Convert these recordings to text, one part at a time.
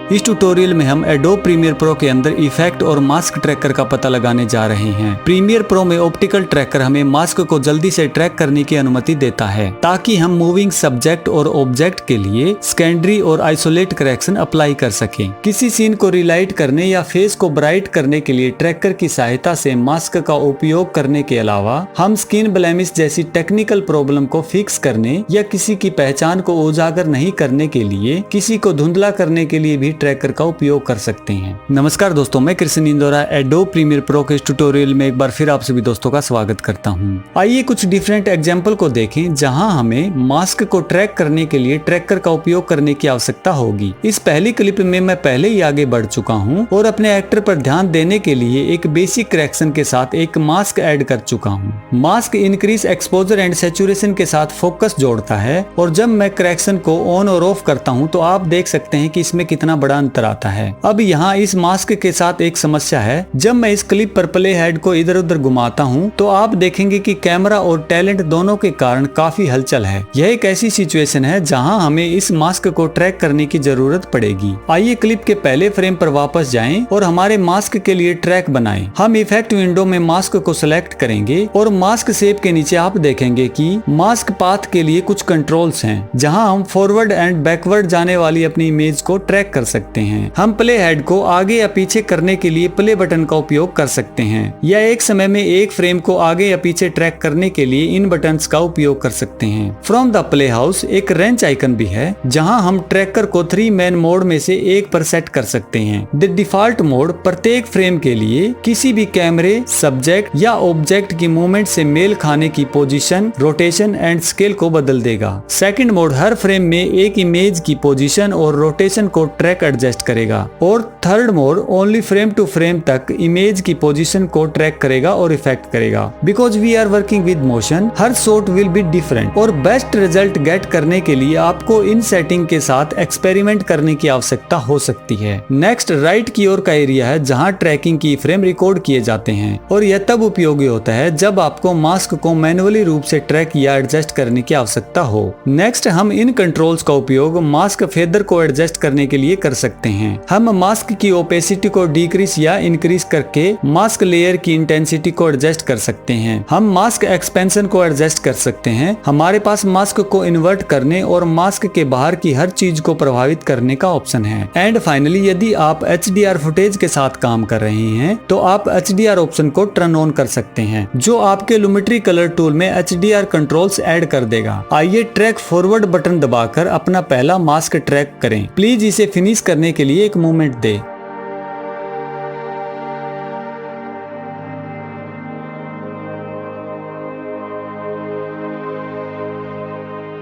इस ट्यूटोरियल में हम एडोब प्रीमियर प्रो के अंदर इफेक्ट और मास्क ट्रैकर का पता लगाने जा रहे हैं। प्रीमियर प्रो में ऑप्टिकल ट्रैकर हमें मास्क को जल्दी से ट्रैक करने की अनुमति देता है ताकि हम मूविंग सब्जेक्ट और ऑब्जेक्ट के लिए सेकेंडरी और आइसोलेट करेक्शन अप्लाई कर सकें। किसी सीन को रिलाइट करने या फेस को ब्राइट करने के लिए ट्रैकर की सहायता से मास्क का उपयोग करने के अलावा हम स्किन ब्लेमिश जैसी टेक्निकल प्रॉब्लम को फिक्स करने या किसी की पहचान को उजागर नहीं करने के लिए किसी को धुंधला करने के लिए भी ट्रैकर का उपयोग कर सकते हैं। नमस्कार दोस्तों, मैं Krishna Indora Adobe Premiere Pro के इस ट्यूटोरियल में एक बार फिर आप सभी दोस्तों का स्वागत करता हूं। आइए कुछ डिफरेंट एग्जांपल को देखें जहां हमें मास्क को ट्रैक करने के लिए ट्रैकर का उपयोग करने की आवश्यकता होगी। इस पहली क्लिप में मैं पहले ही आगे बढ़ चुका हूं और अपने एक्टर पर ध्यान देने के लिए एक बेसिक करेक्शन के साथ एक मास्क ऐड कर चुका हूं। Mask increase exposure and saturation के साथ फोकस जोड़ता है और जब मैं करेक्शन को ऑन और ऑफ करता हूं तो आप देख सकते हैं कि इसमें कितना बड़ा अंतर आता है। अब यहाँ इस मास्क के साथ एक समस्या है। जब मैं इस क्लिप पर प्ले हेड को इधर उधर घुमाता हूँ तो आप देखेंगे कि कैमरा और टैलेंट दोनों के कारण काफी हलचल है। यह एक ऐसी सिचुएशन है जहाँ हमें इस मास्क को ट्रैक करने की जरूरत पड़ेगी। आइए क्लिप के पहले फ्रेम पर वापस जाएं और हमारे मास्क के लिए ट्रैक बनाएं। हम इफेक्ट विंडो में मास्क को सिलेक्ट करेंगे और मास्क शेप के नीचे आप देखेंगे कि मास्क पाथ के लिए कुछ कंट्रोल्स हैं जहां हम फॉरवर्ड एंड बैकवर्ड जाने वाली अपनी इमेज को ट्रैक कर सकते हैं। हम प्ले हेड को आगे या पीछे करने के लिए प्ले बटन का उपयोग कर सकते हैं या एक समय में एक फ्रेम को आगे या पीछे ट्रैक करने के लिए इन बटन्स का उपयोग कर सकते हैं। फ्रॉम द प्ले हाउस एक रेंच आइकन भी है जहां हम ट्रैकर को 3 मैन मोड में से एक पर सेट कर सकते हैं। द डिफॉल्ट मोड प्रत्येक फ्रेम के लिए किसी भी कैमरे, सब्जेक्ट या ऑब्जेक्ट की मूवमेंट से मेल खाने की पोजीशन, रोटेशन एंड स्केल को बदल देगा। सेकंड मोड हर फ्रेम में एक इमेज की पोजीशन और रोटेशन को ट्रैक एडजस्ट करेगा और third mode only frame to frame तक इमेज की पोजीशन को ट्रैक करेगा और इफेक्ट करेगा। Because we are working with motion, हर शॉट विल बी डिफरेंट और बेस्ट रिजल्ट गेट करने के लिए आपको इन सेटिंग के साथ एक्सपेरिमेंट करने की आवश्यकता हो सकती है। नेक्स्ट राइट की ओर का एरिया है जहां ट्रैकिंग की फ्रेम रिकॉर्ड किए जाते हैं और यह तब उपयोगी होता है जब आपको मास्क को मैन्युअली रूप से ट्रैक या एडजस्ट करने की आवश्यकता हो। नेक्स्ट हम इन कंट्रोल्स का उपयोग मास्क फेदर को एडजस्ट करने के लिए कर सकते हैं। हम मास्क की ओपेसिटी को डिक्रीज या इंक्रीज करके मास्क लेयर की इंटेंसिटी को एडजस्ट कर सकते हैं। हम मास्क एक्सपेंशन को एडजस्ट कर सकते हैं। हमारे पास मास्क को इन्वर्ट करने और मास्क के बाहर की हर चीज को प्रभावित करने का ऑप्शन है। एंड फाइनली यदि आप HDR फुटेज के साथ काम कर रहे हैं तो आप HDR ऑप्शन को टर्न ऑन कर सकते हैं जो आपके लुमेट्री कलर टूल में HDR कंट्रोल्स ऐड कर देगा। आइए ट्रैक फॉरवर्ड बटन दबाकर अपना पहला मास्क ट्रैक करें। प्लीज इसे फिनिश करने के लिए एक मोमेंट दे।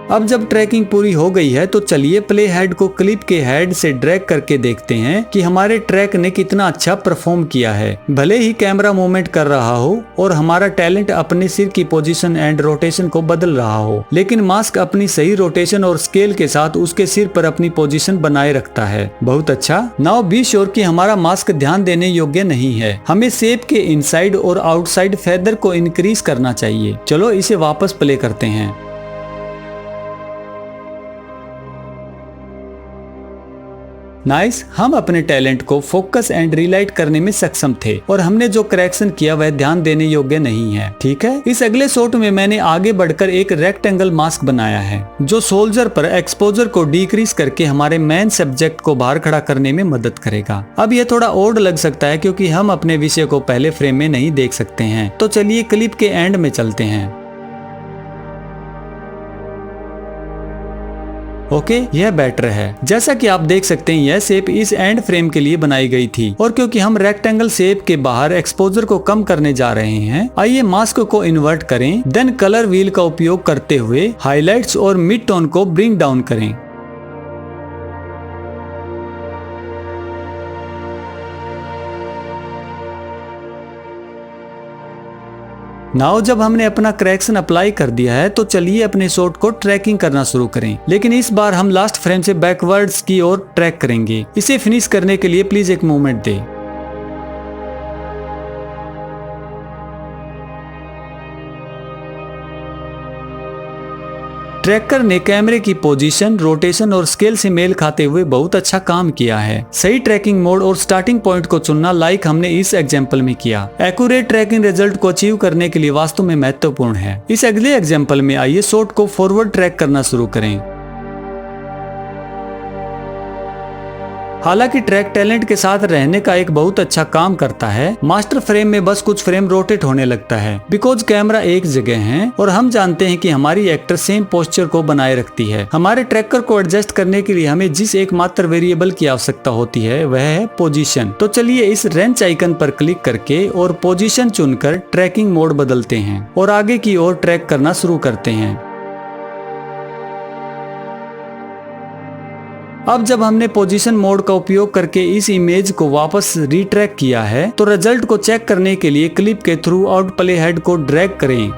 अब जब ट्रैकिंग पूरी हो गई है तो चलिए प्ले हेड को क्लिप के हेड से ड्रैग करके देखते हैं कि हमारे ट्रैक ने कितना अच्छा परफॉर्म किया है। भले ही कैमरा मूवमेंट कर रहा हो और हमारा टैलेंट अपने सिर की पोजीशन एंड रोटेशन को बदल रहा हो, लेकिन मास्क अपनी सही रोटेशन और स्केल के साथ उसके सिर पर अपनी पोजीशन बनाए रखता है। बहुत अच्छा। नाउ बी श्योर कि हमारा मास्क ध्यान देने योग्य नहीं है। हमें शेप के इनसाइड और आउटसाइड फेदर को इंक्रीज करना चाहिए। चलो इसे वापस प्ले करते हैं। नाइस। हम अपने टैलेंट को फोकस एंड रिलाइट करने में सक्षम थे और हमने जो करेक्शन किया वह ध्यान देने योग्य नहीं है। ठीक है। इस अगले शॉट में मैंने आगे बढ़कर एक रेक्टेंगल मास्क बनाया है जो सोल्जर पर एक्सपोजर को डिक्रीज करके हमारे मेन सब्जेक्ट को बाहर खड़ा करने में मदद करेगा। अब यह थोड़ा ऑड लग सकता है क्योंकि हम अपने विषय को पहले फ्रेम में नहीं देख सकते हैं, तो चलिए क्लिप के एंड में चलते हैं। ओके, यह बेटर है। जैसा कि आप देख सकते हैं यह शेप इस एंड फ्रेम के लिए बनाई गई थी और क्योंकि हम रेक्टेंगल शेप के बाहर एक्सपोजर को कम करने जा रहे हैं, आइए मास्क को इन्वर्ट करें, देन कलर व्हील का उपयोग करते हुए हाइलाइट्स और मिड टोन को ब्रिंग डाउन करें। नाउ जब हमने अपना करेक्शन अप्लाई कर दिया है तो चलिए अपने शॉट को ट्रैकिंग करना शुरू करें, लेकिन इस बार हम लास्ट फ्रेम से बैकवर्ड्स की ओर ट्रैक करेंगे। इसे फिनिश करने के लिए प्लीज एक मूवमेंट दें। ट्रैकर ने कैमरे की पोजीशन, रोटेशन और स्केल से मेल खाते हुए बहुत अच्छा काम किया है। सही ट्रैकिंग मोड और स्टार्टिंग पॉइंट को चुनना लाइक हमने इस एग्जाम्पल में किया, एक्यूरेट ट्रैकिंग रिजल्ट को अचीव करने के लिए वास्तव में महत्वपूर्ण है। इस अगले एग्जाम्पल में आइए शॉट को फॉरवर्ड ट्रैक करना शुरू करें। हालांकि ट्रैक टैलेंट के साथ रहने का एक बहुत अच्छा काम करता है, मास्टर फ्रेम में बस कुछ फ्रेम रोटेट होने लगता है बिकॉज कैमरा एक जगह है और हम जानते हैं कि हमारी एक्टर सेम पोस्चर को बनाए रखती है। हमारे ट्रैकर को एडजस्ट करने के लिए हमें जिस एकमात्र वेरिएबल की आवश्यकता होती है वह है पोजीशन। तो चलिए इस रेंच आइकन पर क्लिक करके और पोजीशन चुनकर ट्रैकिंग मोड बदलते हैं और आगे की ओर ट्रैक करना शुरू करते हैं। अब जब हमने पोजीशन मोड का उपयोग करके इस इमेज को वापस रिट्रैक किया है तो रिजल्ट को चेक करने के लिए क्लिप के थ्रू आउट प्ले हेड को ड्रैग करें।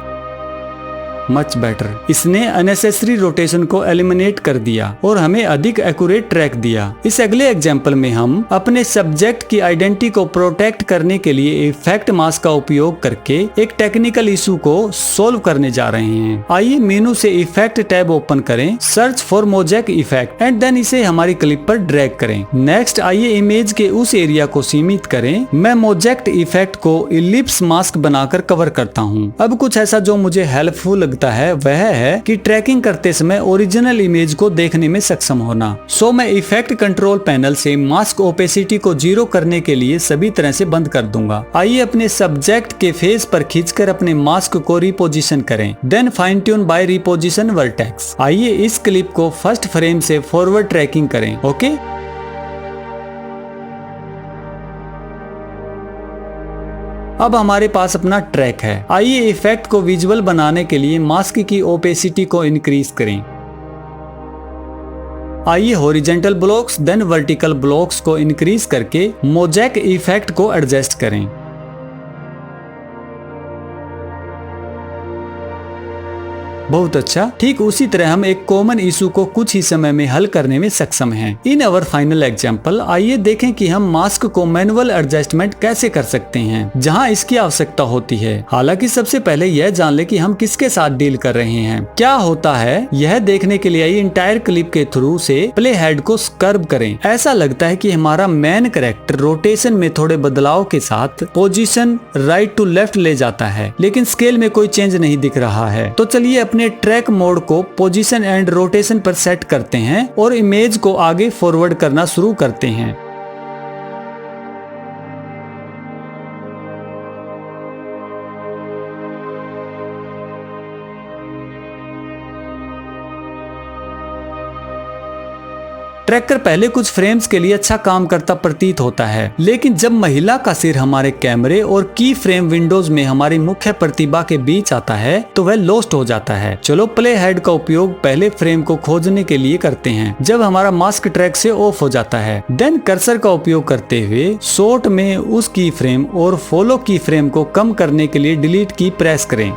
मच बेटर, इसने अननेसेसरी रोटेशन को एलिमिनेट कर दिया और हमें अधिक एक्यूरेट ट्रैक दिया। इस अगले एग्जाम्पल में हम अपने सब्जेक्ट की आइडेंटिटी को प्रोटेक्ट करने के लिए इफेक्ट मास्क का उपयोग करके एक टेक्निकल इशू को सोल्व करने जा रहे हैं। आइए मेनू से इफेक्ट टैब ओपन करें, search for mosaic effect and then इसे हमारी क्लिप पर ड्रैग करें। नेक्स्ट आइए इमेज के उस एरिया को सीमित करें। मैं मोजैक इफेक्ट को इलिप्स मास्क बनाकर कवर करता हूँ। अब कुछ ऐसा जो मुझे हेल्पफुल है वह है कि ट्रैकिंग करते समय ओरिजिनल इमेज को देखने में सक्षम होना। सो मैं इफेक्ट कंट्रोल पैनल से मास्क ओपेसिटी को 0 करने के लिए सभी तरह से बंद कर दूंगा। आइए अपने सब्जेक्ट के फेस पर खींचकर अपने मास्क को रिपोजिशन करें, then fine tune by reposition vertex. आइए इस क्लिप को फर्स्ट फ्रेम से फॉरवर्ड ट्रैकिंग करें। ओके, अब हमारे पास अपना ट्रैक है। आइए इफेक्ट को विजुअल बनाने के लिए मास्क की ओपेसिटी को इंक्रीज करें। आइए horizontal blocks then vertical blocks को इंक्रीज करके मोजैक इफेक्ट को एडजस्ट करें। बहुत अच्छा। ठीक उसी तरह हम एक कॉमन इशू को कुछ ही समय में हल करने में सक्षम हैं। इन अवर फाइनल एग्जाम्पल आइए देखें कि हम मास्क को मैनुअल एडजस्टमेंट कैसे कर सकते हैं जहां इसकी आवश्यकता होती है। हालांकि सबसे पहले यह जान ले कि हम किसके साथ डील कर रहे हैं। क्या होता है यह देखने के लिए आइए इंटायर क्लिप के थ्रू से प्ले हेड को कर्व करें। ऐसा लगता है कि हमारा मेन कैरेक्टर रोटेशन में थोड़े बदलाव के साथ पोजीशन राइट टू लेफ्ट ले जाता है, लेकिन स्केल में कोई चेंज नहीं दिख रहा है। तो चलिए अपने ट्रैक मोड को पोजीशन एंड रोटेशन पर सेट करते हैं और इमेज को आगे फॉरवर्ड करना शुरू करते हैं। ट्रैकर पहले कुछ फ्रेम्स के लिए अच्छा काम करता प्रतीत होता है, लेकिन जब महिला का सिर हमारे कैमरे और की फ्रेम विंडोज में हमारी मुख्य प्रतिभा के बीच आता है तो वह लॉस्ट हो जाता है। चलो प्ले हेड का उपयोग पहले फ्रेम को खोजने के लिए करते हैं जब हमारा मास्क ट्रैक से ऑफ हो जाता है। देन कर्सर का उपयोग करते हुए शॉट में उस की फ्रेम और फॉलो की फ्रेम को कम करने के लिए डिलीट की प्रेस करें।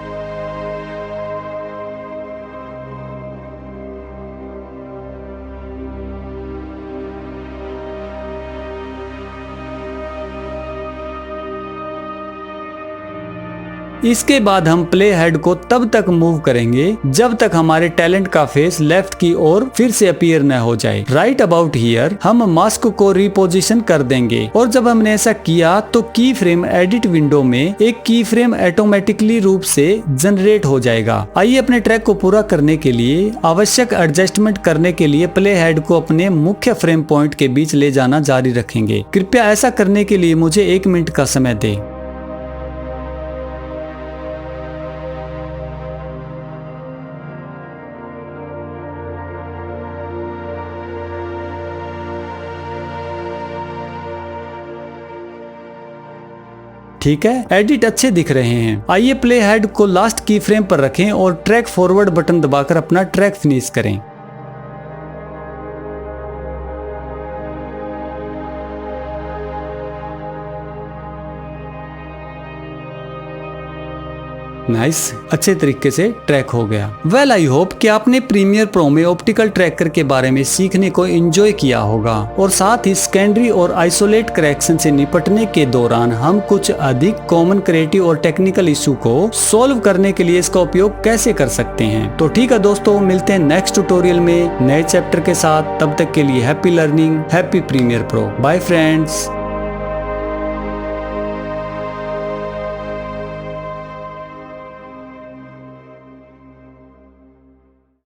इसके बाद हम प्ले हेड को तब तक मूव करेंगे जब तक हमारे टैलेंट का फेस लेफ्ट की ओर फिर से अपीयर न हो जाए। राइट अबाउट हियर हम मास्क को रिपोजिशन कर देंगे और जब हमने ऐसा किया तो की फ्रेम एडिट विंडो में एक की फ्रेम ऑटोमेटिकली रूप से जनरेट हो जाएगा। आइए अपने ट्रैक को पूरा करने के लिए आवश्यक एडजस्टमेंट करने के लिए प्ले हेड को अपने मुख्य फ्रेम पॉइंट के बीच ले जाना जारी रखेंगे। कृपया ऐसा करने के लिए मुझे 1 मिनट का समय दें। ठीक है, एडिट अच्छे दिख रहे हैं। आइए प्ले हेड को लास्ट की फ्रेम पर रखें और ट्रैक फॉरवर्ड बटन दबाकर अपना ट्रैक फिनिश करें। नाइस, अच्छे तरीके से ट्रैक हो गया। वेल आई होप कि आपने प्रीमियर प्रो में ऑप्टिकल ट्रैकर के बारे में सीखने को एंजॉय किया होगा और साथ ही सेकेंडरी और आइसोलेट करेक्शन से निपटने के दौरान हम कुछ अधिक कॉमन क्रिएटिव और टेक्निकल इशू को सॉल्व करने के लिए इसका उपयोग कैसे कर सकते हैं। तो ठीक है दोस्तों, मिलते हैं नेक्स्ट ट्यूटोरियल में नए चैप्टर के साथ। तब तक के लिए happy learning, happy Premiere Pro. Bye friends.